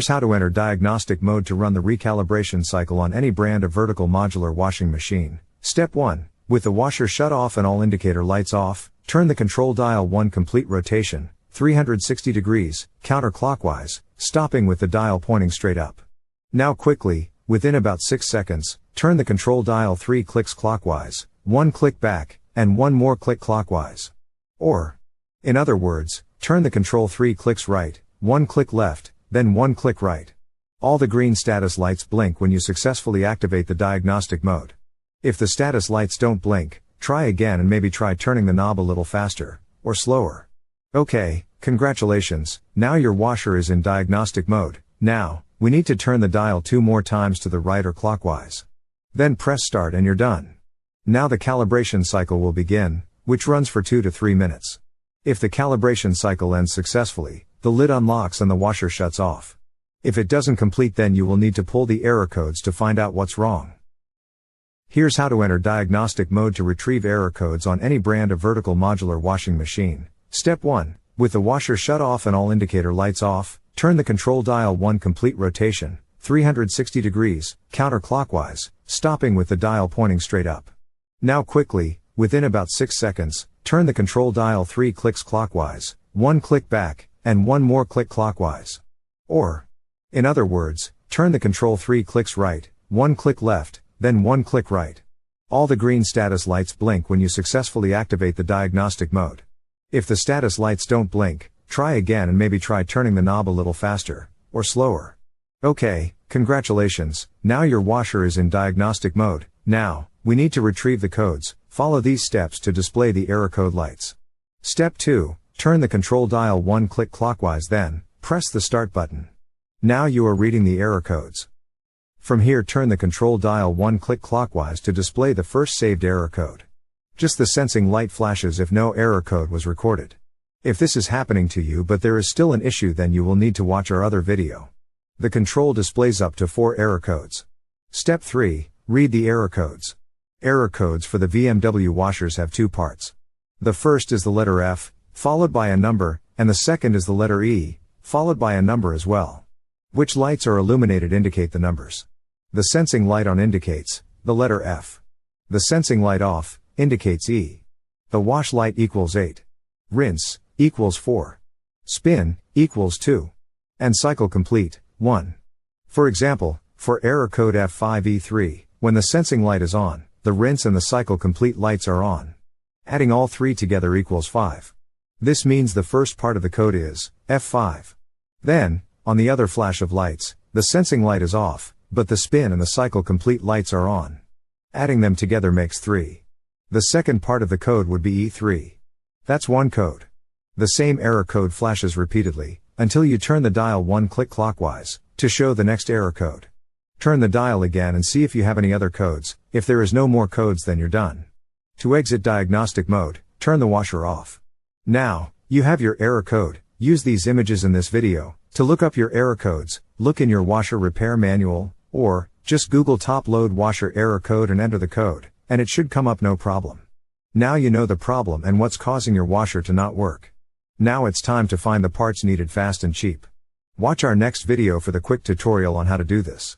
Here's how to enter diagnostic mode to run the recalibration cycle on any brand of vertical modular washing machine. Step 1. With the washer shut off and all indicator lights off, turn the control dial 1 complete rotation, 360 degrees, counterclockwise, stopping with the dial pointing straight up. Now quickly, within about 6 seconds, turn the control dial 3 clicks clockwise, 1 click back, and 1 more click clockwise. Or, in other words, turn the control 3 clicks right, 1 click left, then 1 click right. All the green status lights blink when you successfully activate the diagnostic mode. If the status lights don't blink, try again and maybe try turning the knob a little faster, or slower. Okay, congratulations, now your washer is in diagnostic mode. Now, we need to turn the dial 2 more times to the right or clockwise. Then press start and you're done. Now the calibration cycle will begin, which runs for 2 to 3 minutes. If the calibration cycle ends successfully, the lid unlocks and the washer shuts off. If it doesn't complete, then you will need to pull the error codes to find out what's wrong. Here's how to enter diagnostic mode to retrieve error codes on any brand of vertical modular washing machine. Step 1. With the washer shut off and all indicator lights off, turn the control dial 1 complete rotation, 360 degrees, counterclockwise, stopping with the dial pointing straight up. Now quickly, within about 6 seconds, turn the control dial 3 clicks clockwise, 1 click back, and 1 more click clockwise. Or, in other words, turn the control 3 clicks right, 1 click left, then 1 click right. All the green status lights blink when you successfully activate the diagnostic mode. If the status lights don't blink, try again and maybe try turning the knob a little faster, or slower. Okay, congratulations, now your washer is in diagnostic mode. Now, we need to retrieve the codes. Follow these steps to display the error code lights. Step 2. Turn the control dial 1 click clockwise, then press the start button. Now you are reading the error codes. From here, turn the control dial 1 click clockwise to display the first saved error code. Just the sensing light flashes if no error code was recorded. If this is happening to you but there is still an issue, then you will need to watch our other video. The control displays up to 4 error codes. Step 3. Read the error codes. Error codes for the VMW washers have 2 parts. The first is the letter F, followed by a number, and the second is the letter E, followed by a number as well. Which lights are illuminated indicate the numbers. The sensing light on indicates the letter F. The sensing light off indicates E. The wash light equals 8. Rinse equals 4. Spin equals 2. And cycle complete 1. For example, for error code F5E3, when the sensing light is on, the rinse and the cycle complete lights are on. Adding all 3 together equals 5. This means the first part of the code is F5. Then, on the other flash of lights, the sensing light is off, but the spin and the cycle complete lights are on. Adding them together makes 3. The second part of the code would be E3. That's one code. The same error code flashes repeatedly, until you turn the dial 1 click clockwise, to show the next error code. Turn the dial again and see if you have any other codes. If there is no more codes, then you're done. To exit diagnostic mode, turn the washer off. Now, you have your error code. Use these images in this video to look up your error codes. Look in your washer repair manual, or just Google top load washer error code and enter the code, and it should come up no problem. Now you know the problem and what's causing your washer to not work. Now it's time to find the parts needed fast and cheap. Watch our next video for the quick tutorial on how to do this.